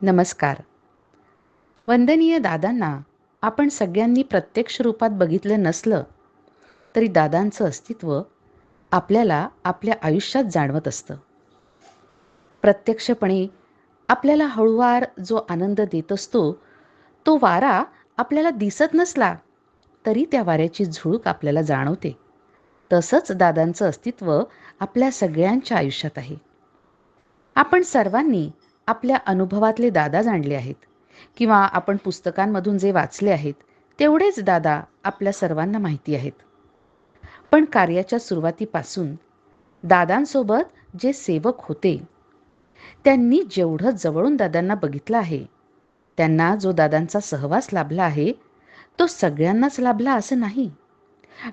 नमस्कार. वंदनीय दादांना आपण सगळ्यांनी प्रत्यक्ष रूपात बघितलं नसलं तरी दादांचं अस्तित्व आपल्याला आपल्या आयुष्यात जाणवत असतं. प्रत्यक्षपणे आपल्याला हळूवार जो आनंद देत असतो, तो वारा आपल्याला दिसत नसला तरी त्या वाऱ्याची झुळूक आपल्याला जाणवते. तसंच दादांचं अस्तित्व आपल्या सगळ्यांच्या आयुष्यात आहे. आपण सर्वांनी आपल्या अनुभवातले दादा जाणले आहेत किंवा आपण पुस्तकांमधून जे वाचले आहेत तेवढेच दादा आपल्या सर्वांना माहिती आहेत. पण कार्याच्या सुरुवातीपासून दादांसोबत जे सेवक होते त्यांनी जेवढं जवळून दादांना बघितलं आहे, त्यांना जो दादांचा सहवास लाभला आहे तो सगळ्यांनाच लाभला असं नाही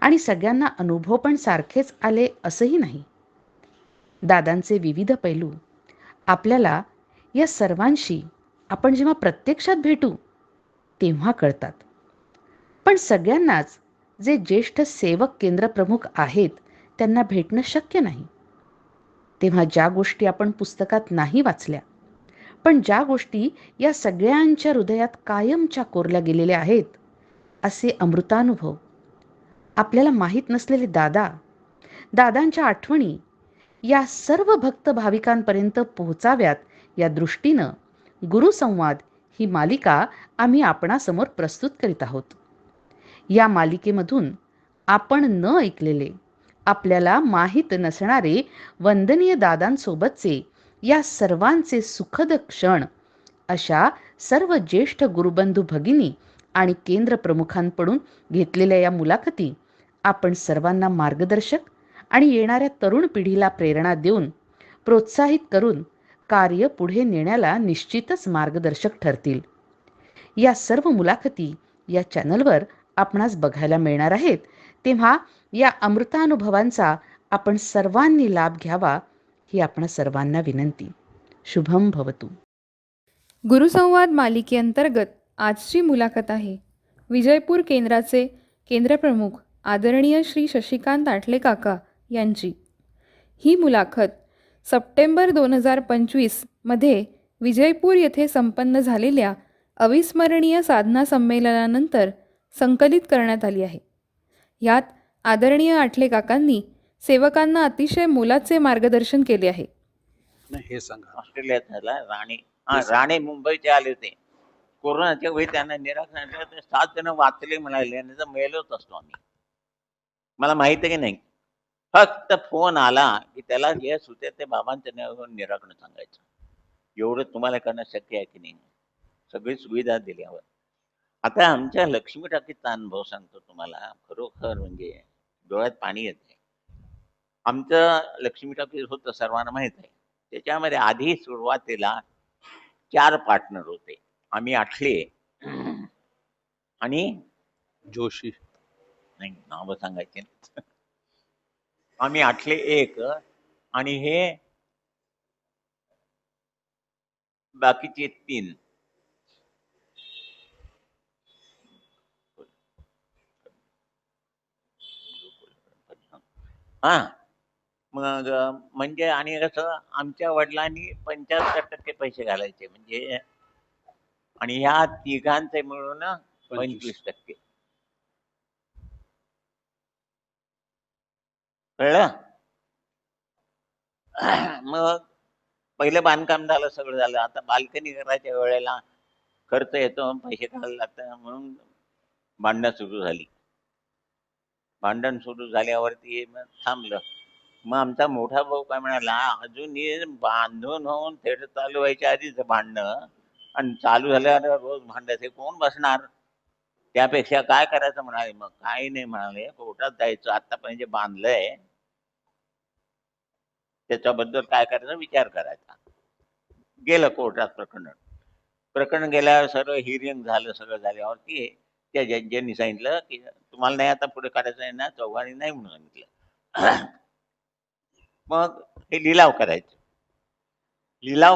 आणि सगळ्यांना अनुभव पण सारखेच आले असंही नाही. दादांचे विविध पैलू आपल्याला या सर्वांशी आपण जेव्हा प्रत्यक्षात भेटू तेव्हा कळतात. पण सगळ्यांनाच जे ज्येष्ठ सेवक केंद्रप्रमुख आहेत त्यांना भेटणं शक्य नाही. तेव्हा ज्या गोष्टी आपण पुस्तकात नाही वाचल्या, पण ज्या गोष्टी या सगळ्यांच्या हृदयात कायमच्या कोरल्या गेलेल्या आहेत, असे अमृतानुभव, आपल्याला माहीत नसलेले दादा, दादांच्या आठवणी या सर्व भक्त भाविकांपर्यंत पोहोचाव्यात या दृष्टीनं गुरुसंवाद ही मालिका आम्ही आपणासमोर प्रस्तुत करीत आहोत. या मालिकेमधून आपण न ऐकलेले, आपल्याला माहीत नसणारे वंदनीय दादांसोबतचे या सर्वांचे सुखद क्षण, अशा सर्व ज्येष्ठ गुरुबंधू भगिनी आणि केंद्र प्रमुखांकडून घेतलेल्या या मुलाखती आपण सर्वांना मार्गदर्शक आणि येणाऱ्या तरुण पिढीला प्रेरणा देऊन, प्रोत्साहित करून कार्य पुढे नेण्याला निश्चितच मार्गदर्शक ठरतील. या सर्व मुलाखती या चॅनलवर आपणास बघायला मिळणार आहेत. तेव्हा या अमृतानुभवांचा आपण सर्वांनी लाभ घ्यावा ही आपण सर्वांना विनंती. शुभम भवतु. गुरुसंवाद मालिकेअंतर्गत आजची मुलाखत आहे विजयपूर केंद्राचे केंद्रप्रमुख आदरणीय श्री शशिकांत आठले काका यांची. ही मुलाखत सप्टेंबर 2025 मध्ये विजयपूर येथे संपन्न झालेल्या अविस्मरणीय साधना संमेलनानंतर संकलित करण्यात आली आहे. यात आदरणीय आठले काकांनी सेवकांना अतिशय मोलाचे मार्गदर्शन केले आहे. हे सांगा. ऑस्ट्रेलियात झाला राणे मुंबईचे आले होते. कोरोनाच्या वेळी त्यांना निराकरण 7 जण वाचले म्हणाले आणि तर मेलोच असतो आम्ही. मला माहित आहे की नाही, फक्त फोन आला की त्याला जे सुते ते बाबांच्या नावावर निराकरण सांगायचं. एवढं तुम्हाला करणं शक्य आहे की नाही. सगळी सुविधा दिल्यावर आता आमच्या लक्ष्मी टाकीचा अनुभव सांगतो तुम्हाला. खरोखर म्हणजे डोळ्यात पाणी येते. आमचं लक्ष्मी टाकीज होतं सर्वांना माहित आहे. त्याच्यामध्ये आधी सुरुवातीला 4 पार्टनर होते. आम्ही आठले आणि जोशी नाही नाव सांगायचे नाही. आम्ही आठले 1 आणि हे बाकीचे 3. हा मग म्हणजे आणि कसं आमच्या वडिलांनी 75% पैसे घालायचे म्हणजे, आणि ह्या तिघांचे मिळून 25%. कळलं. मग पहिलं बांधकाम झालं, सगळं झालं. आता बाल्कनी करायच्या वेळेला खर्च येतो, पैसे घालायला लागतात, म्हणून भांडणं सुरू झाली. भांडण सुरू झाल्यावरती मग थांबलं. मग आमचा मोठा भाऊ काय म्हणाला, अजून हे बांधून होऊन थिएटर चालू व्हायच्या आधीच भांडणं आणि चालू झाल्यावर रोज भांडायचे, कोण बसणार. त्यापेक्षा काय करायचं म्हणाले. मग काही नाही म्हणाले, कोर्टात जायचं. आतापर्यंत जे बांधलंय त्याच्याबद्दल काय करायचं विचार करायचा. गेलं कोर्टात प्रकरण गेल्यावर सर्व हिअरिंग झालं. सगळं झाल्यावरती त्या जजनी सांगितलं की तुम्हाला नाही आता पुढे काढायचं आहे ना, चौघांनी नाही म्हणून सांगितलं. मग हे लिलाव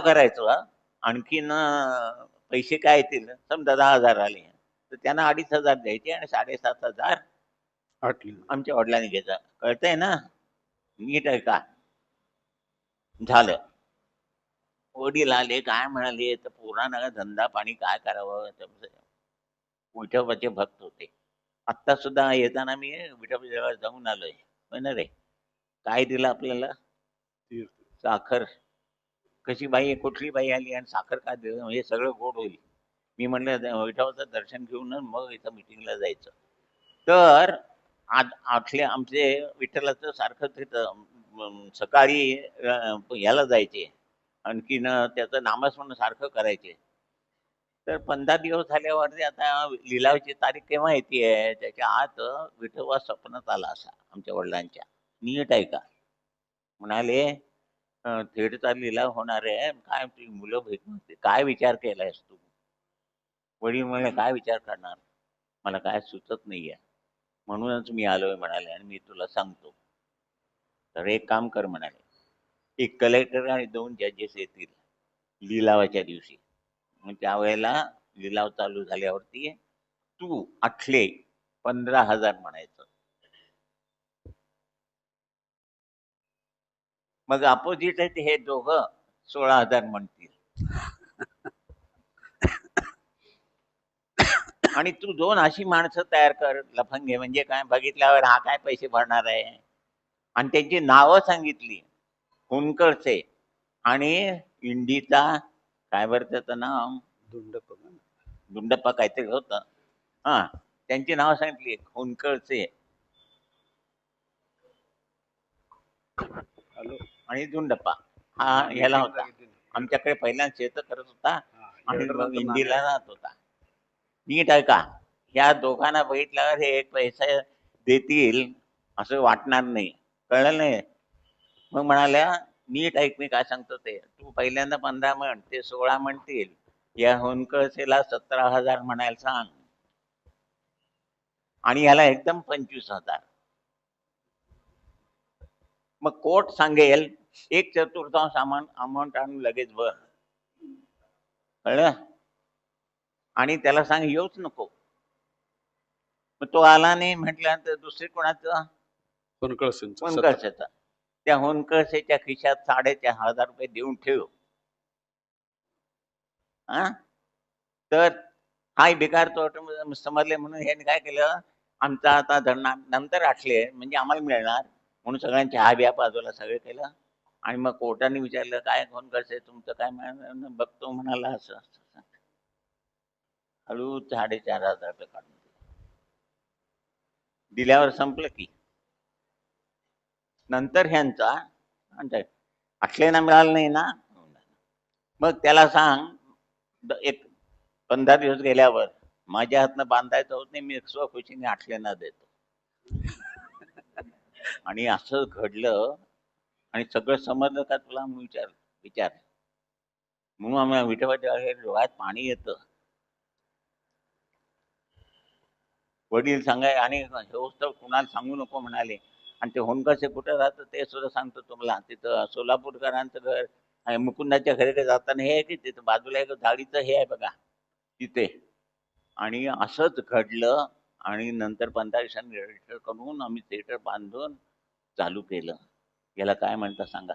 करायचं. आणखीन पैसे काय येतील, समजा 10,000 आले तर त्यांना 2,500 द्यायचे आणि 7,500 आमच्या वडिलांनी घ्यायचा. कळतंय ना, नीट आहे का. झालं. वडील आले, काय म्हणाले तर पुराणा धंदा पाणी काय करावं विठोबाचे भक्त होते. आत्ता सुद्धा येताना मी विठोबाच्या जाऊन आलोय. पण रे काय दिलं आपल्याला? तीर्थ. साखर. कशी बाई कुठली बाई आली आणि साखर काय दिलं? हे सगळं गोड होईल. मी म्हणलं विठोबाचं दर्शन घेऊन मग इथं मिटिंगला जायचं. तर आज आमचे विठ्ठलाचं सारखं तिथं सकाळी याला जायचे, आणखीन त्याचं नामस्मरण सारखं करायचे. तर 15 दिवस झाल्यावरती आता लिलावाची तारीख केव्हा येते? त्याच्या आत विठोबा स्वप्नात आला असा आमच्या वडिलांच्या. नीट ऐका. म्हणाले थेटचा लिलाव होणार आहे, काय तुझी मुलं भेट नव्हती, काय विचार केलायस तू? वडील म्हणाले काय विचार करणार, मला काय सुचत नाहीये, म्हणूनच मी आलोय म्हणाले, आणि मी तुला सांगतो. तर एक काम कर म्हणाले, एक कलेक्टर आणि 2 जजेस येतील लिलावाच्या दिवशी. मग त्यावेळेला लिलाव चालू झाल्यावरती तू आठले 15,000 म्हणायचं. मग अपोजिट आहे हे दोघं 16,000 म्हणतील. आणि तू 2 अशी माणसं तयार कर लफंगे, म्हणजे काय बघितल्यावर हा काय पैसे भरणार आहे. आणि त्यांची नावं सांगितली, हुनकरचे आणि इंडीचा काय बरं त्याचं नाव, दुंडप्पा काहीतरी होतं. हा, त्यांची नावं सांगितली, हुनकरचे आणि दुंडप्पा. हा ह्याला होता आमच्याकडे पहिल्यांदा शेत करत होता आणि मग इंडीला राहत होता. नीट ऐका, ह्या दोघांना बघितल्यावर हे एक पैसा देतील असं वाटणार नाही, कळलं नाही? मग म्हणाल्या नीट ऐक मी काय सांगतो ते, तू पहिल्यांदा 15 म्हण, ते 16 म्हणतील, या होनकळसेला 17,000 म्हणायला सांग, आणि ह्याला एकदम 25,000. मग कोर्ट सांगेल 1/4 अमाऊंट आणून लगेच भर, कळलं? आणि त्याला सांग येऊच नको. मग तो आला नाही म्हटल्यानंतर दुसरे कोणाचं? होनकळसेचा. त्या होनकळसेच्या खिशात 4,500 रुपये देऊन ठेव. हा, तर हाय बेकार तो समजले म्हणून ह्याने काय केलं, आमचा आता धरणा नंतर आठले म्हणजे आम्हाला मिळणार म्हणून सगळ्यांची हा बिया बाजूला सगळं केलं. आणि मग कोर्टाने विचारलं काय होनकळसे तुमचं काय मिळणार? बघतो म्हणाला असं असं. हळू 4,500 रुपये काढून दिल्यावर संपलं की. नंतर ह्यांचा आठलेना मिळालं नाही ना, मग त्याला सांग एक 15 दिवस गेल्यावर माझ्या हातनं बांधायचं होत नाही, मी स्वखुशीने आठलेना देतो. आणि असं घडलं आणि सगळं समजलं का तुला? विचार. म्हणून आम्हाला विठोबाच्या डोळ्यात पाणी येतं. वडील सांगाय आणि कुणाला सांगू नको म्हणाले. आणि ते होनकळसे कुठं राहतं ते सुद्धा सांगतो तुम्हाला. तिथं सोलापूरकरांचं घर आणि मुकुंदाच्या घरी जाताना हे आहे की तिथं बाजूला एक झाडीचं हे आहे बघा तिथे. आणि असंच घडलं. आणि नंतर 15 दिवसांनी थिएटर करून आम्ही थिएटर बांधून चालू केलं. याला काय म्हणतात सांगा?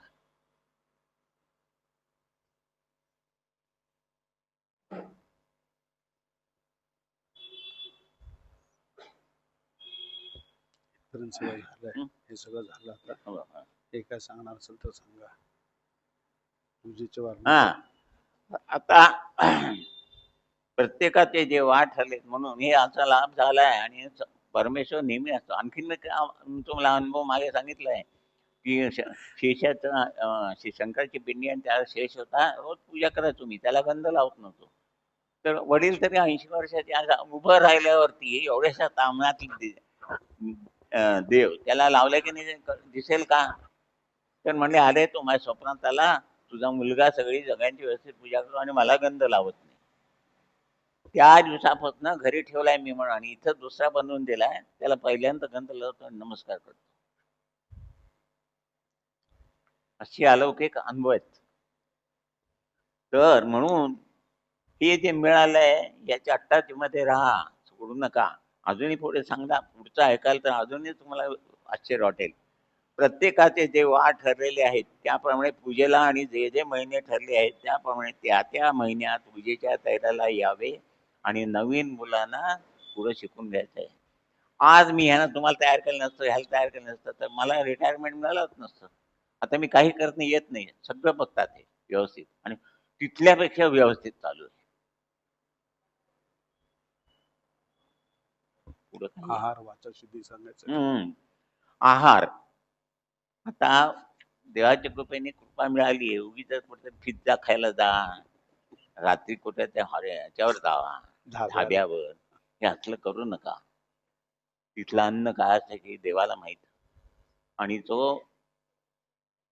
हे सगळं झालं आता. हे काय सांगणार असेल तर सांगा. पूजेचे वार आता प्रत्येकाचे जे वाट ठरले म्हणून हे असा लाभ झालाय. आणि परमेश्वर नेहमी असतो. आणखीन मी तुम्हाला अनुभव मागे सांगितलाय की शेषाचा शंकराची पिंडी आणि त्याला शेष होता. रोज पूजा करा तुम्ही, त्याला गंध लावत नव्हतो. तर वडील तरी 80 वर्षाचे उभं राहिल्यावरती एवढ्याशा तामणातली देव त्याला लावलं की नाही दिसेल का? तर म्हणले अरे तो माझ्या स्वप्नात आला, तुझा मुलगा सगळी जगांची व्यवस्थित पूजा करतो आणि मला गंध लावत नाही. त्या दिवसापासून घरी ठेवलाय मी म्हणून, आणि इथं दुसरा बनवून दिलाय, त्याला पहिल्यांदा गंध लावतो आणि नमस्कार करतो. अशी अलौकिक अनुभव आहेत. तर म्हणून हे जे मिळालंय याच्या अट्टाचीमध्ये राहा, सोडू नका. अजूनही पुढे सांगा, पुढचं ऐकाल तर अजूनही तुम्हाला आश्चर्य वाटेल. प्रत्येकाचे जे वार ठरलेले आहेत त्याप्रमाणे पूजेला आणि जे जे महिने ठरले आहेत त्याप्रमाणे त्या त्या महिन्यात पूजेच्या तयारीला यावे आणि नवीन मुलांना पुढे शिकून घ्यायचं आहे. आज मी ह्यानं तुम्हाला तयार केलं नसतं, ह्याला तयार केलं नसतं तर मला रिटायरमेंट मिळालंच नसतं. आता मी काही करत नाही, येत नाही, सगळं बघतात हे व्यवस्थित आणि तिथल्यापेक्षा व्यवस्थित चालू आहे. पुढं काही आहे. आहार वाचा शुद्धी सांगायचं. हम्म. आहार आता देवाच्या कृपेने कृपा मिळाली आहे. उगीच कुठे पिझ्झा खायला जा, रात्री कुठे त्या ह्याच्यावर जावा धाब्यावर, हे असलं करू नका. तिथलं अन्न काय असतं की देवाला माहित. आणि तो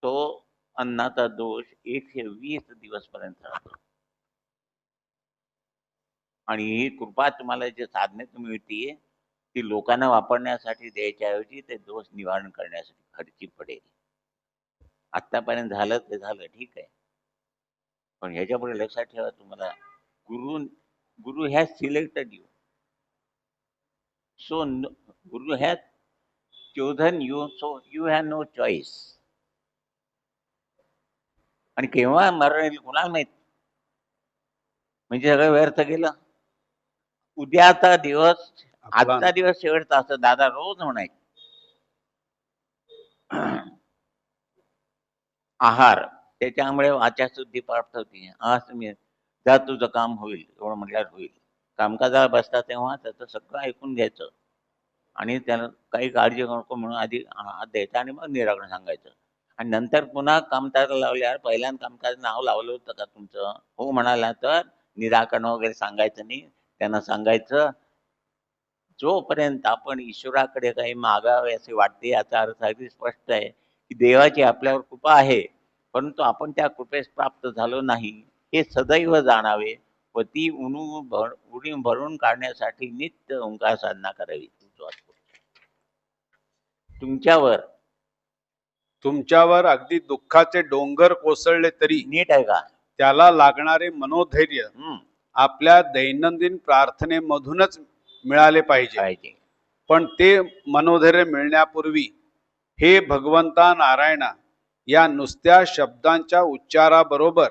तो अन्नाचा दोष 120 दिवस पर्यंत राहतो. आणि ही कृपा तुम्हाला जे साधने मिळतीये ती लोकांना वापरण्यासाठी द्यायच्याऐवजी ते दोष निवारण करण्यासाठी खर्ची पडेल. आतापर्यंत झालं ते झालं, ठीक आहे. पण ह्याच्यापुढे लक्षात ठेवा, तुम्हाला गुरु गुरु has selected you, so Guru has chosen you, so you have no choice. आणि केव्हा मरण येईल कुणाला माहित. म्हणजे सगळं व्यर्थ गेलं. उद्याचा दिवस, आपला आजचा दिवस शेवटचा असं दादा रोज म्हणायचे. आहार त्याच्यामुळे वाचा शुद्धी प्राप्त होती. आज तुम्ही जा तुझं काम होईल एवढं म्हटल्यावर होईल. कामकाजाला बसता तेव्हा त्याचं सगळं ऐकून घ्यायचं आणि त्याला काही काळजी नको म्हणून आधी हात द्यायचा आणि मग निराकरण सांगायचं. आणि नंतर पुन्हा कामकाजाला लावल्यावर पहिल्यांदा कामकाज नाव लावलं होतं का तुमचं, हो म्हणाला तर निराकरण वगैरे सांगायचं नाही. त्यांना सांगायचं जोपर्यंत आपण ईश्वराकडे काही मागावे असे वाटते याचा अर्थ अगदी स्पष्ट आहे की देवाची आपल्यावर कृपा आहे, परंतु आपण त्या कृपेस प्राप्त झालो नाही हे सदैव जाणावे व ती उडी भरून काढण्यासाठी नित्य ओंकार साधना करावी. तुमच्यावर अगदी दुःखाचे डोंगर कोसळले तरी नीट आहे का? त्याला लागणारे मनोधैर्य हम्म. आपल्या दैनंदिन प्रार्थनेमधूनच मिळाले पाहिजे. पण ते मनोधैर्य मिळण्यापूर्वी हे भगवंता नारायणा या नुसत्या शब्दांच्या उच्चाराबरोबर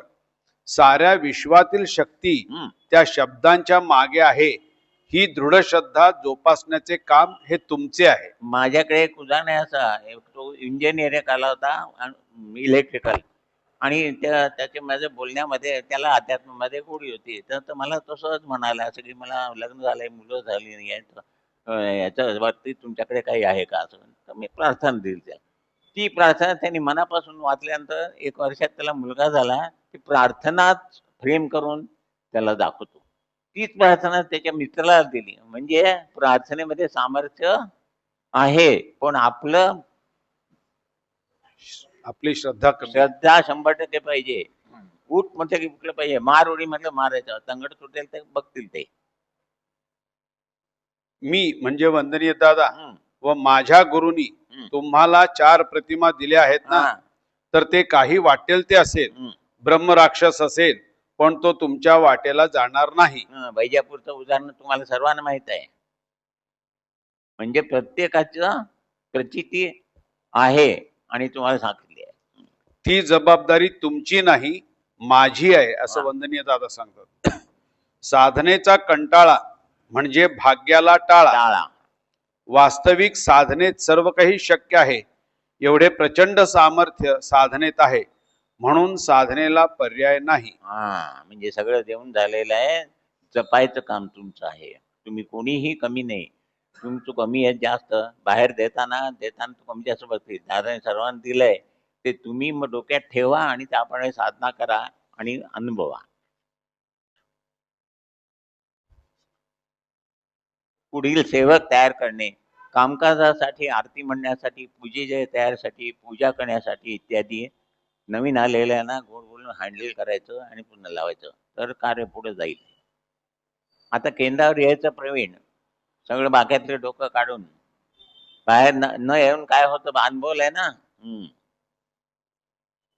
साऱ्या विश्वातील शक्ती त्या शब्दांच्या मागे आहे ही दृढ श्रद्धा जोपासण्याचे काम हे तुमचे आहे. माझ्याकडे एक उदाहरण आहे असा, तो इंजिनियर एक आला होता इलेक्ट्रिकल, आणि त्याच्या माझ्या बोलण्यामध्ये त्याला अध्यात्मामध्ये गोडी होती. तर मला तसंच म्हणाला असं की मला लग्न झालंय, मुलं झाली नाही आहेत, याच्या बाबतीत तुमच्याकडे काही आहे का असं. तर मी प्रार्थना दिली त्याला. ती प्रार्थना त्यांनी मनापासून वाचल्यानंतर 1 वर्षात त्याला मुलगा झाला. ती प्रार्थनाच फ्रेम करून त्याला दाखवतो. तीच प्रार्थना त्याच्या मित्राला दिली. म्हणजे प्रार्थनेमध्ये सामर्थ्य आहे, पण आपली श्रद्धा कमी. श्रद्धा 100% पाहिजे. उठ म्हटलं की उठलं पाहिजे, मार उडी म्हटलं मारायचं, तंगड तुटेल ते बघतील ते. मी म्हणजे वंदनीय दादा हम्म. व माझ्या गुरुनी तुम्हाला 4 प्रतिमा दिल्या आहेत ना, हा. तर ते काही वाटेल ते असेल, ब्रह्म राक्षस असेल, पण तो तुमच्या वाटेला जाणार नाही. वैजापूरचं उदाहरण तुम्हाला सर्वांना माहित आहे. म्हणजे प्रत्येकाचं प्रचिती आहे आणि तुम्हाला सांगितली आहे. ती जबाबदारी तुमची नाही माझी आहे असं वा. वंदनीय दादा सांगतात. साधनेचा कंटाळा म्हणजे भाग्याला टाळा. टाळा. वास्तविक साधनेत सर्व काही शक्य आहे एवढे प्रचंड सामर्थ्य साधनेत आहे, म्हणून साधनेला पर्याय नाही. म्हणजे सगळं देऊन झालेलं आहे. जपायचं काम तुमचं आहे. तुम्ही कोणीही कमी नाही. तुमचं कमी आहे जास्त बाहेर देताना कमी जास्त बघतील. दादाने सर्वांना दिलंय ते तुम्ही मग डोक्यात ठेवा आणि त्याप्रमाणे साधना करा आणि अनुभवा. पुढील सेवक तयार करणे, कामकाजासाठी, आरती म्हणण्यासाठी, पूजेच्या तयारीसाठी, पूजा करण्यासाठी इत्यादी नवीन आलेल्यांना गोड बोलून हँडल करायचं आणि पुन्हा लावायचं, तर कार्य पुढे जाईल. आता केंद्रावर यायचं प्रवीण सगळं बाक्यातले डोकं काढून बाहेर न येऊन काय होतं अनुभवलंय ना.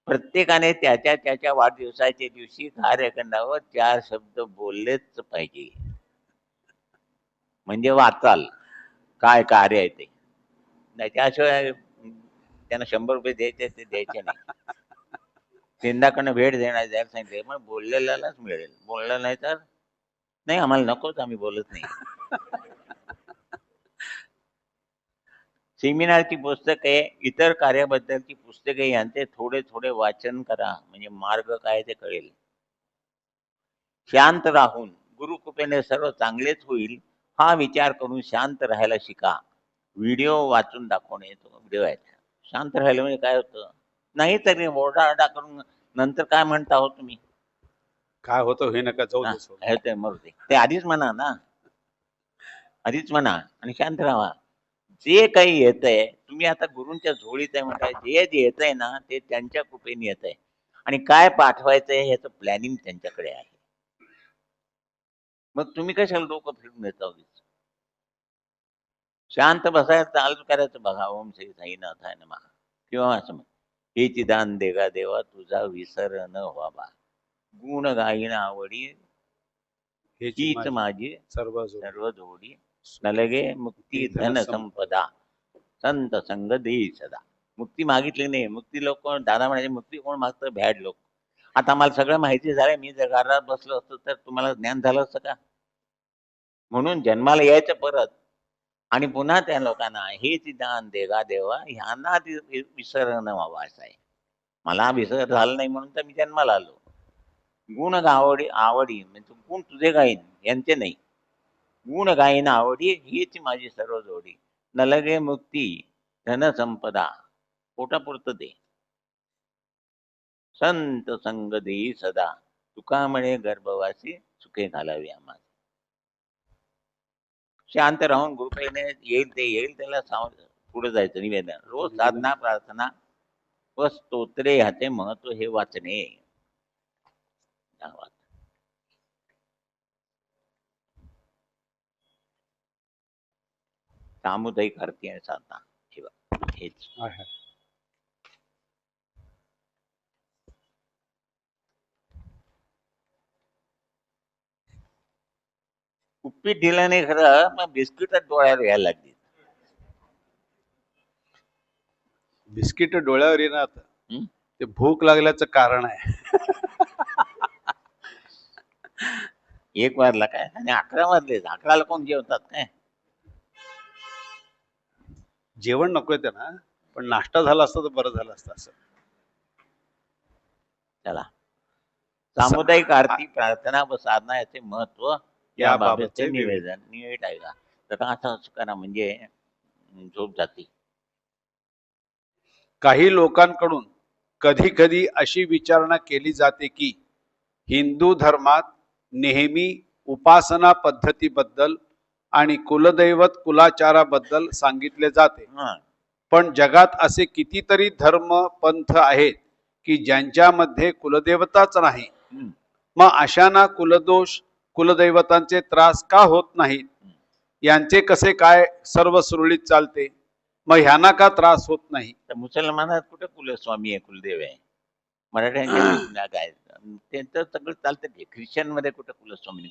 प्रत्येकाने त्याच्या वाढदिवसाच्या दिवशी कार्यक्रमावर 4 शब्द बोललेच पाहिजे. म्हणजे वाचाल काय कार्य आहे ते. त्याशिवाय त्यांना 100 रुपये द्यायचे ते द्यायचे नाही. केंद्राकडनं भेट देणार द्यायला सांगितले, मग बोललेल्यालाच मिळेल, बोललं नाही तर नाही, आम्हाला नकोच, आम्ही बोलत नाही. सेमिनारची पुस्तके, इतर कार्याबद्दलची पुस्तके यांचे थोडे थोडे वाचन करा, म्हणजे मार्ग काय ते कळेल. शांत राहून गुरुकृपेने सर्व चांगलेच होईल हा विचार करून शांत राहायला शिका. व्हिडिओ वाचून दाखवणे तो व्हिडिओ आहे. शांत राहिलं म्हणजे काय होतं, नाही तरी ओरडाआरडा करून नंतर काय म्हणता हो तुम्ही, काय होतं हे नका जाऊ हा, दे सोडून. हे ते मरू दे, ते आधीच म्हणा ना, आधीच म्हणा आणि शांत राहा. जे काही येतंय तुम्ही आता गुरूंच्या झोळीत आहे म्हणताय, जे जे येतंय ना ते त्यांच्या कृपेने येतंय आणि काय पाठवायचंय ह्याचं प्लॅनिंग त्यांच्याकडे आहे. मग तुम्ही कशाला डोकं फिरून येता उगीच? शांत बसायला चालू करायचं बघा, ओम श्री साईनाथाय नमः किंवा असं म्हण, हे चिदान देगा देवा तुझा विसर न व्हावा, गुण गायीन आवडी हेच हीच माझी माझी सर्व जोडी. सर्व जोडी, नलगे मुक्ती धन संपदा, संत संग देई सदा. मुक्ती मागितली नाही, मुक्ती लोक दादा म्हणायचे मुक्ती कोण मागतं, भॅड लोक. आता मला सगळं माहिती झालंय, मी जर घरात बसलो असतो तर तुम्हाला ज्ञान झालं असतं का? म्हणून जन्माला यायचं परत आणि पुन्हा त्या लोकांना हेच दान देगा देवा ह्यांना विसर न व्हावा असं आहे. मला विसर झाला नाही म्हणून तर मी जन्माला आलो. गुण गावडी आवडी म्हणजे गुण तुझे गाईन यांचे नाही, गुण गायीन आवडी हीच माझी सर्व जोडी, नलगे मुक्ती धन संपदा, पोटापुरतं दे, संत संग देई सदा, तुका म्हणे गर्भवासी सुखे घालावी आम्हाला. शांत राहून गुरुपेने येईल ते येईल त्याला पुढे जायचं. निवेदन रोज साधना प्रार्थना व स्तोत्रे ह्याचे महत्व हे वाचणे. धन्यवाद. सामुदायिक आरती आणि साधना हेच. आहे. उपीट दिलं नाही खरं, मग बिस्किट डोळ्यावर यायला लागली. बिस्किट डोळ्यावर येणार हं? ते भूक लागल्याचं कारण आहे. 1 वाजला काय आणि 11 वाजले, 11ला कोण जेवतात काय? जेवण नकोय त्यांना, पण नाश्ता झाला असता तर बरं झालं असतं. असं चला, सामुदायिक आरती प्रार्थना व साधना याचे महत्व याबाबतचे निवेदन. नीट आहे का? तर असं करा म्हणजे झोप जाते. काही लोकांकडून कधी कधी अशी विचारणा केली जाते की हिंदू धर्मात नेहमी उपासना पद्धतीबद्दल आणि कुलदैवत कुलाचाराबद्दल सांगितले जाते, हा, पण जगात असे कितीतरी धर्म पंथ आहेत की ज्यांच्यामध्ये कुलदेवताच नाही. हं. मग अशांना कुलदोष कुलदैवतांचे त्रास का होत नाहीत? यांचे कसे काय सर्व सुरळीत चालते? मग ह्यांना का त्रास होत नाही? तर मुसलमानात कुठे कुलस्वामी आहे, कुलदेव आहे? मराठ्यांच्या काय त्यांचं सगळं चालतं की. ख्रिश्चन मध्ये कुठे कुलस्वामी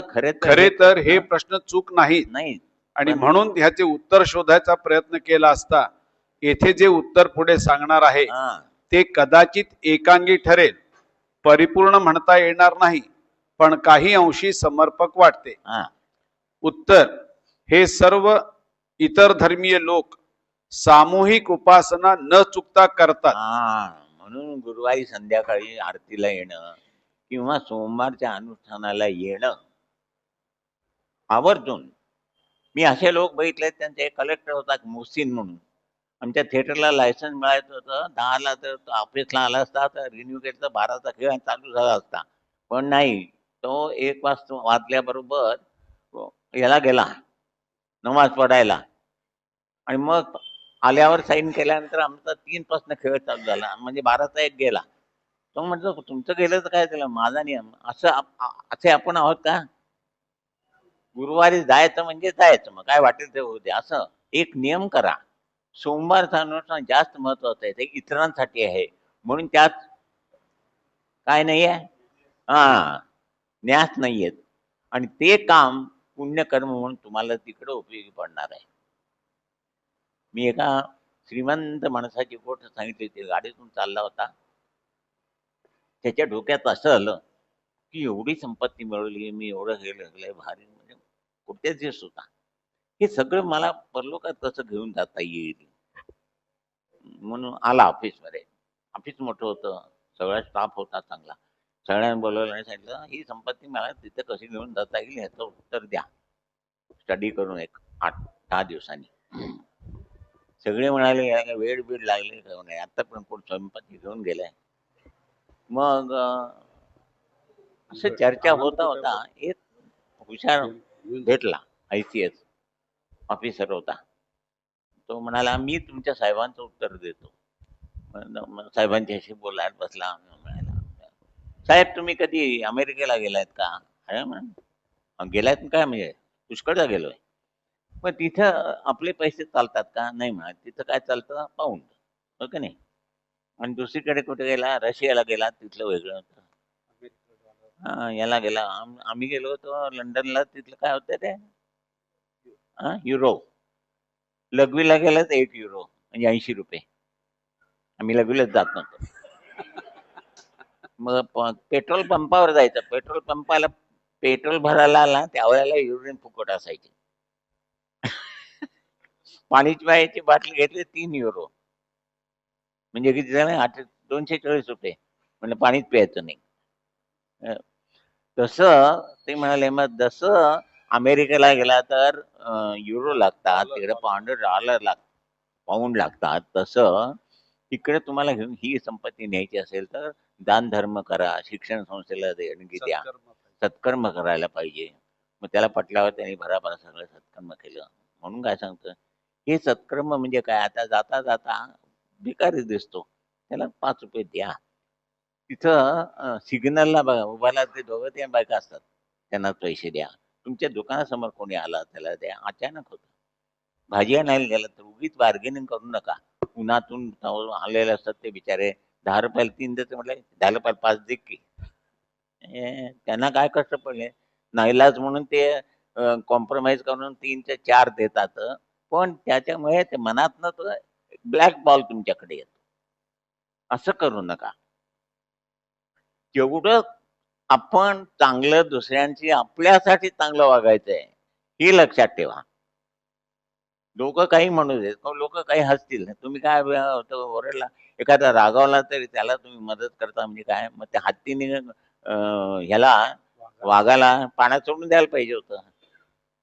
खरे तर हे प्रश्न चूक नाहीत नाही. आणि म्हणून ह्याचे उत्तर शोधायचा प्रयत्न केला असता येथे जे उत्तर पुढे सांगणार आहे हा, ते कदाचित एकांगी ठरेल, परिपूर्ण म्हणता येणार नाही, पण काही अंशी समर्पक वाटते. हा. उत्तर: हे सर्व इतर धर्मीय लोक सामूहिक उपासना न चुकता करतात. म्हणून गुरुवारी संध्याकाळी आरतीला येणं किंवा सोमवारच्या अनुष्ठानाला येणं आवर्जून. मी असे लोक बघितले, त्यांचे कलेक्टर होता मोहसिन म्हणून, आमच्या थिएटरला लायसन्स मिळायचं होतं 10ला, तर ऑफिसला आला असता तर रिन्यू केलं तर 12चा खेळ चालू झाला असता. पण नाही, तो 1 वाजल्याबरोबर याला गेला नमाज पडायला आणि मग आल्यावर साईन केल्यानंतर आमचा 3 पासून खेळ चालू झाला, म्हणजे 12चा 1 गेला. तो म्हटलं तुमचं गेलं तर काय झालं, माझा नियम. असे आपण आहोत का? गुरुवारी जायचं म्हणजे जायचं, मग काय वाटेल ते होऊ दे, असं एक नियम करा. सोमवारचं अनुष्ठान जास्त महत्वाचं आहे, ते इतरांसाठी आहे, म्हणून त्यात काय नाही आहे, न्यास नाही आहेत आणि ते काम पुण्यकर्म म्हणून तुम्हाला तिकडे उपयोगी पडणार आहे. मी एका श्रीमंत माणसाची गोष्ट सांगितली होती. गाडीतून चालला होता. त्याच्या डोक्यात असं आलं की एवढी संपत्ती मिळवली, मी एवढं हे लय भारी, म्हणजे कुठेच दिवस होता. हे सगळं मला परलोकात कसं घेऊन जाता येईल म्हणून आला ऑफिसमध्ये. ऑफिस मोठं होतं, सगळा स्टाफ होता चांगला. सगळ्यांना बोलवलं आणि सांगितलं, ही संपत्ती मला तिथे कशी घेऊन जाता येईल ह्याचं उत्तर द्या, स्टडी करून एक 8-10 दिवसांनी. सगळे म्हणाले याला काय वेळ बीड लागले का नाही, आता पण कोण संपत्ती घेऊन गेलाय. मग असं चर्चा होता होता एक हुशार भेटला, ICS ऑफिसर होता. तो म्हणाला, मी तुमच्या साहेबांचं उत्तर देतो. मग साहेबांच्याशी बोलायला बसला. म्हणाला, साहेब तुम्ही कधी अमेरिकेला गेलायत का? अरे म्हण गेलायत काय, म्हणजे पुष्कळदा गेलोय. पण तिथं आपले पैसे चालतात का? नाही म्हणा, तिथं काय चालतं, पाऊंड, हो का नाही. आणि दुसरीकडे कुठे गेला? रशियाला गेला, तिथलं वेगळं होतं. याला गेला, आम्ही गेलो होतो लंडनला, तिथलं काय होतं ते युरो. लघवीला गेलं तर 1 युरो म्हणजे 80 रुपये. आम्ही लघवीलाच जात नव्हतो. मग पेट्रोल पंपावर जायचं. पेट्रोल पंपाला पेट्रोल भरायला आला त्यावेळेला युरिन फुकट असायची. पाणीची प्यायची बाटली घेतली 3 युरो म्हणजे किती झाले? 240 रुपये. म्हणजे पाणीच प्यायचं नाही. तसं ते म्हणाले, मग जसं अमेरिकेला गेला तर युरो लागतात, तिकडे पाऊंड लागतात, तसं तिकडे तुम्हाला घेऊन ही संपत्ती न्यायची असेल तर दान धर्म करा, शिक्षण संस्थेला देणगी द्या, सत्कर्म करायला पाहिजे. मग त्याला पटल्यावर त्यांनी भराभरा सगळं सत्कर्म केलं. म्हणून काय सांगतं, हे सत्कर्म म्हणजे काय? आता जाता जाता भिकारी दिसतो, त्याला 5 रुपये द्या. तिथं सिग्नलला बघा उभाला ते दोघं त्या बायका असतात, त्यांना पैसे द्या. तुमच्या दुकानासमोर कोणी आला त्याला द्या. अचानक होतं. भाजी आणायला गेला तर उगीच बार्गेनिंग करू नका. उन्हातून आलेले असतात ते बिचारे, 10 रुपयाला 3 देते म्हटलं, 10 रुपयाला 5 दे की. त्यांना काय कष्ट पडले, नाईलाज म्हणून ते कॉम्प्रोमाइज करून 3चे 4 देतात. पण त्याच्यामुळे ते मनातनं तो ब्लॅक बॉल तुमच्याकडे येतो. असं करू नका. जेवढं आपण चांगलं दुसऱ्यांची आपल्यासाठी चांगलं वागायचंय हे लक्षात ठेवा. लोक काही म्हणू देत, लोक काही हसतील, तुम्ही काय ओरडला, एखादा रागावला तरी त्याला तुम्ही मदत करता म्हणजे काय? मग त्या हत्तीने ह्याला वाघाला पाण्यात सोडून द्यायला पाहिजे होतं.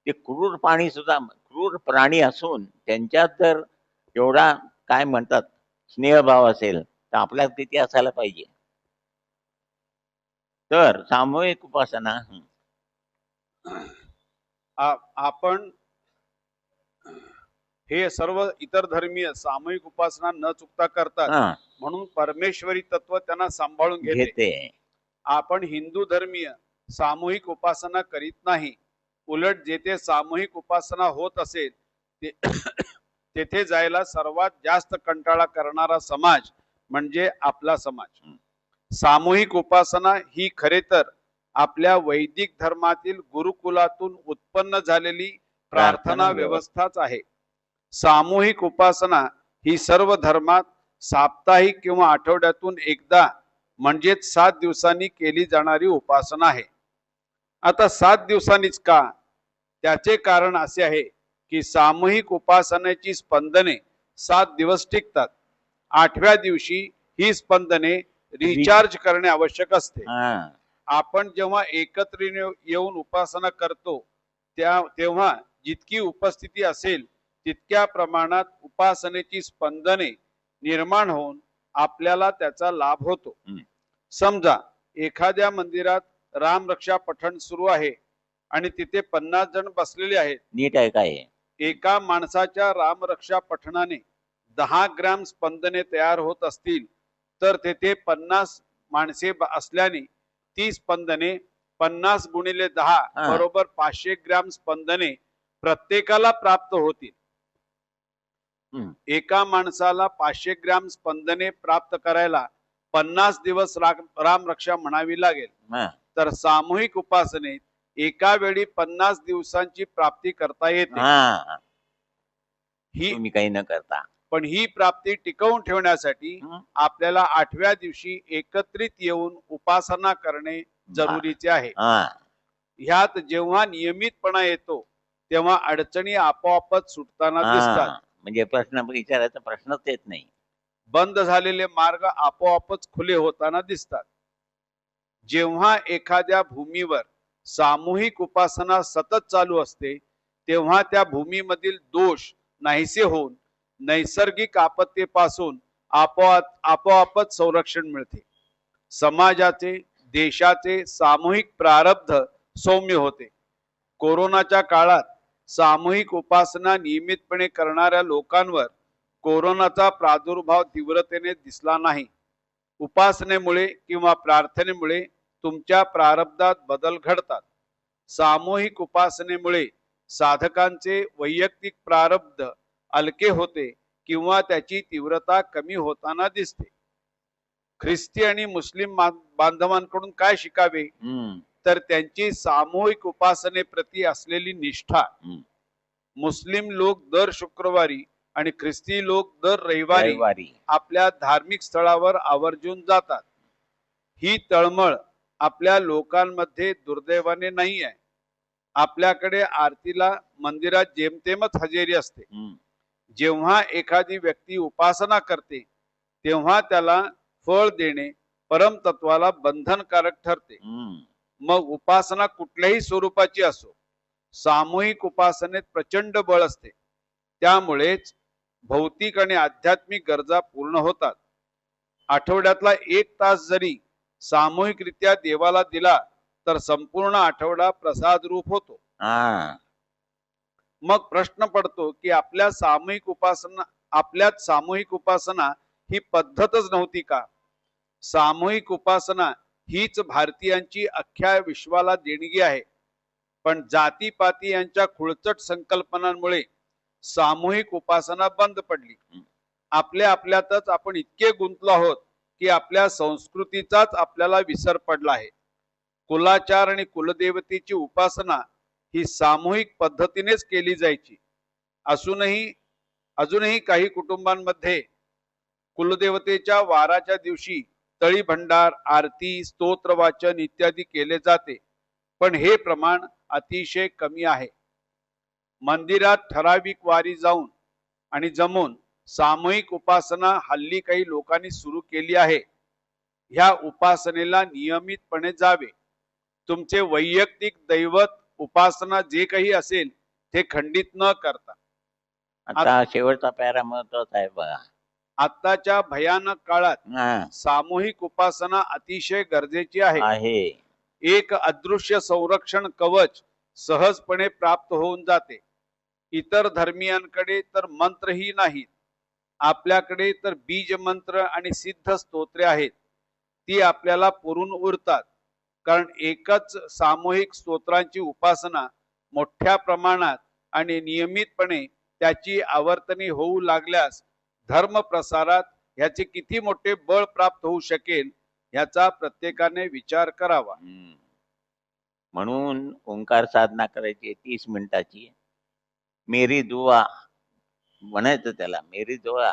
ते क्रूर क्रूर प्राणी असून त्यांच्यात जर एवढा काय म्हणतात स्नेहभाव असेल तर आपल्यात किती असायला पाहिजे. तर सामूहिक उपासना आपण हे सर्व इतर धर्मीय सामूहिक उपासना न चुकता करतात, म्हणून परमेश्वरी तत्व त्यांना सांभाळून घेते. आपण हिंदू धर्मीय सामूहिक उपासना करीत नाही. उलट जेथे सामूहिक उपासना होत असेल तेथे जायला सर्वात जास्त कंटाळा करणारा समाज म्हणजे आपला समाज. सामूहिक उपासना ही खरे तर आपल्या वैदिक धर्मातील गुरुकुलातून उत्पन्न झालेली प्रार्थना व्यवस्थाच आहे. सामूहिक उपासना ही सर्व धर्मात साप्ताहिक किंवा आठवड्यातून एकदा म्हणजेच 7 दिवसांनी केली जाणारी उपासना आहे. आता 7 दिवसांनीच का? त्याचे कारण असे आहे की सामूहिक उपासनेची स्पंदने 7 दिवस टिकतात. 8व्या दिवशी ही स्पंदने रिचार्ज करणे आवश्यक असते. आपण जेव्हा एकत्र येऊन उपासना करतो तेव्हा जितकी उपस्थिती असेल तितक्या प्रमाणात उपासनेची स्पंदने निर्माण होऊन आपल्याला त्याचा लाभ होतो. समजा एखाद्या मंदिरात रामरक्षा पठण सुरू आहे आणि तिथे 50 जण बसलेले आहेत. नीट आहे काय? एका माणसाच्या रामरक्षा पठणाने 10 ग्रॅम स्पंदने तयार होत असतील तर तेथे 50 माणसे असल्याने ती स्पंदने 50 गुणिले 10 बरोबर 500 ग्रॅम स्पंदने प्रत्येकाला प्राप्त होतील. एका माणसाला 500 ग्रॅम स्पंदने प्राप्त करायला 50 दिवस रामरक्षा म्हणावी लागेल. तर सामूहिक उपासनेत एका वेळी 50 दिवसांची प्राप्ती करता येते. ही तुम्ही काही न करता पण ही प्राप्ती टिकवून ठेवण्यासाठी हं? आपल्याला 8व्या दिवशी एकत्रित येऊन उपासना करणे जरुरीचे आहे. हा ह्यात जेव्हा नियमितपणा येतो तेव्हा अडचणी आपोआपच सुटताना दिसतात. हा म्हणजे प्रश्न विचारायचा प्रश्नच येत नाही. बंद झालेले मार्ग आपोआपच खुले होताना दिसतात. जेव्हा एखाद्या भूमीवर सामूहिक उपासना सतत चालू असते तेव्हा त्या भूमीमधील दोष नाहीसे होऊन नैसर्गिक आपत्तीपासून आपोआपच संरक्षण मिळते. समाजाचे देशाचे सामूहिक प्रारब्ध सौम्य होते. कोरोनाच्या काळात सामूहिक उपासना नियमितपणे करणाऱ्या लोकांवर कोरोनाचा प्रादुर्भाव तीव्रतेने दिसला नाही. उपासनेमुळे किंवा प्रार्थनेमुळे तुमच्या प्रारब्धात बदल घडतात. सामूहिक उपासनेमुळे साधकांचे वैयक्तिक प्रारब्ध हलके होते किंवा त्याची तीव्रता कमी होताना दिसते. ख्रिस्ती आणि मुस्लिम बांधवांकडून काय शिकावे हम्म तर त्यांची सामूहिक उपासनेप्रती असलेली निष्ठा. हम्म. मुस्लिम लोक दर शुक्रवारी आणि ख्रिस्ती लोक दर रविवारी रविवारी आपल्या धार्मिक स्थळावर आवर्जून जातात. ही तळमळ आपल्या लोकांमध्ये दुर्दैवाने नाही आहे. आपल्याकडे आरतीला मंदिरात जेमतेमच हजेरी असते. हम्म. जेव्हा एखादी व्यक्ती उपासना करते तेव्हा त्याला फळ देणे परमतत्वाला बंधनकारक ठरते. हम्म. मग उपासना कुठल्याही स्वरूपाची असो, सामूहिक उपासनेत प्रचंड बळ असते. त्यामुळेच भौतिक आणि आध्यात्मिक गरजा पूर्ण होतात. आठवड्यातला 1 तास जरी सामूहिकरित्या देवाला दिला तर संपूर्ण आठवडा प्रसाद रूप होतो. हा मग प्रश्न पडतो की आपल्यात सामूहिक उपासना ही पद्धतच नव्हती का? सामूहिक उपासना हीच भारतीयांची अख्ख्या विश्वाला देणगी आहे. पण जातीपाती यांच्या खुळचट संकल्पनांमुळे सामूहिक उपासना बंद पडली. आपल्या आपल्यातच आपण इतके गुंतलो आहोत की आपल्या संस्कृतीचाच आपल्याला विसर पडला आहे. कुलाचार आणि कुलदेवतेची उपासना ही सामूहिक पद्धतीनेच केली जायची. अजूनही काही कुटुंबांमध्ये कुलदेवतेच्या वाराच्या दिवशी तळी भंडार, आरती, स्तोत्र वाचन इत्यादी केले जाते. पण हे प्रमाण अतिशय कमी आहे. मंदिरात ठराविक वारी जाऊन आणि जमून सामूहिक उपासना हल्ली काही लोकांनी सुरू केली आहे. ह्या उपासनेला नियमितपणे जावे. तुमचे वैयक्तिक दैवत उपासना जे काही असेल ते खंडित न करता. आता शेवटचा पॅरा महत्वाचा आहे बघा. आत्ताच्या भयानक काळात हा, सामूहिक उपासना अतिशय गरजेची आहे. आहे एक अदृश्य संरक्षण कवच सहजपणे प्राप्त होऊन जाते. इतर धर्मियांकडे तर मंत्रही नाहीत. आपल्याकडे तर बीज मंत्र आणि सिद्ध स्तोत्रे आहेत. ती आपल्याला पुरून उरतात. कारण एकच सामूहिक स्तोत्रांची उपासना मोठ्या प्रमाणात आणि नियमितपणे त्याची आवर्तनी होऊ लागल्यास धर्म प्रसारात ह्याचे किती मोठे बळ प्राप्त होऊ शकेल याचा प्रत्येकाने विचार करावा. म्हणून ओंकार साधना करायची 30 मिनिटाची. मेरी दुआ म्हणायचं त्याला. मेरी दुआ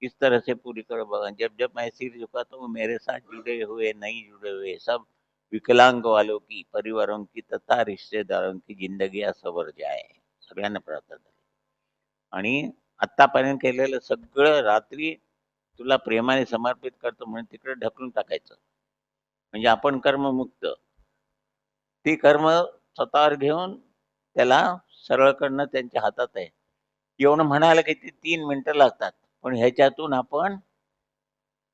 किस तरह से पूरी करो भगवान. जब जब मैं सिर झुकाता हूँ मेरे साथ जुड़े हुए नहीं जुड़े हुए सब विकलांग वालों की, परिवारों की तथा रिश्तेदारों की जिंदगी सवर जाए. सगळ्यांना प्रार्थना झाली. आणि आतापर्यंत केलेलं सगळं रात्री तुला प्रेमाने समर्पित करतो म्हणून तिकडे ढकलून टाकायचं. म्हणजे आपण कर्ममुक्त. ती कर्म स्वतःवर घेऊन त्याला सरळ करणं त्यांच्या हातात आहे. एवढं म्हणायला किती 3 मिनिटं लागतात. पण ह्याच्यातून आपण,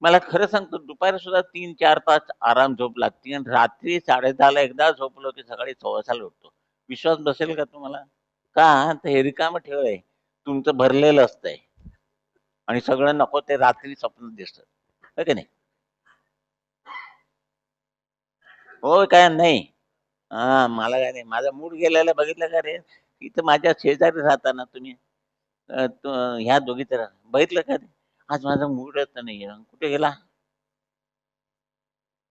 मला खरं सांगतो, दुपारी सुद्धा 3-4 तास आराम झोप लागते. आणि रात्री 10:30 एकदा झोपलो की सकाळी 6:15 उठतो. विश्वास बसेल का तुम्हाला? का तर हे रिकामं ठेव आहे. तुमचं भरलेलं असतंय आणि सगळं नको ते रात्री स्वप्न दिसतं. है की नाही? हो काय नाही. हा, मला काय नाही. माझा मूड गेलेला बघितलं का रे? इथं माझ्या शेजारी राहताना तुम्ही ह्या दोघी तर बघितलं का रे? आज माझा मूडच नाही. कुठे गेला?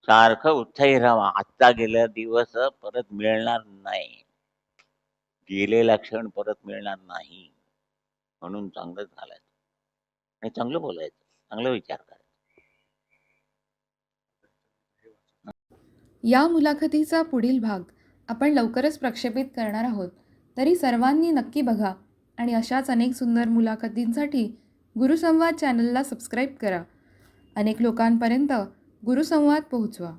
सारखं उत्साही राहावा. आजचा गेलेला दिवस परत मिळणार नाही. गेलेला क्षण परत मिळणार नाही. म्हणून चांगलं झालंय. आणि चांगलं बोलायचं, चांगला विचार करायचा. या मुलाखतीचा पुढील भाग आपण लवकरच प्रक्षेपित करणार आहोत. तरी सर्वांनी नक्की बघा आणि अशाच अनेक सुंदर मुलाखतींसाठी गुरुसंवाद चॅनलला सबस्क्राईब करा. अनेक लोकांपर्यंत गुरुसंवाद पोहोचवा.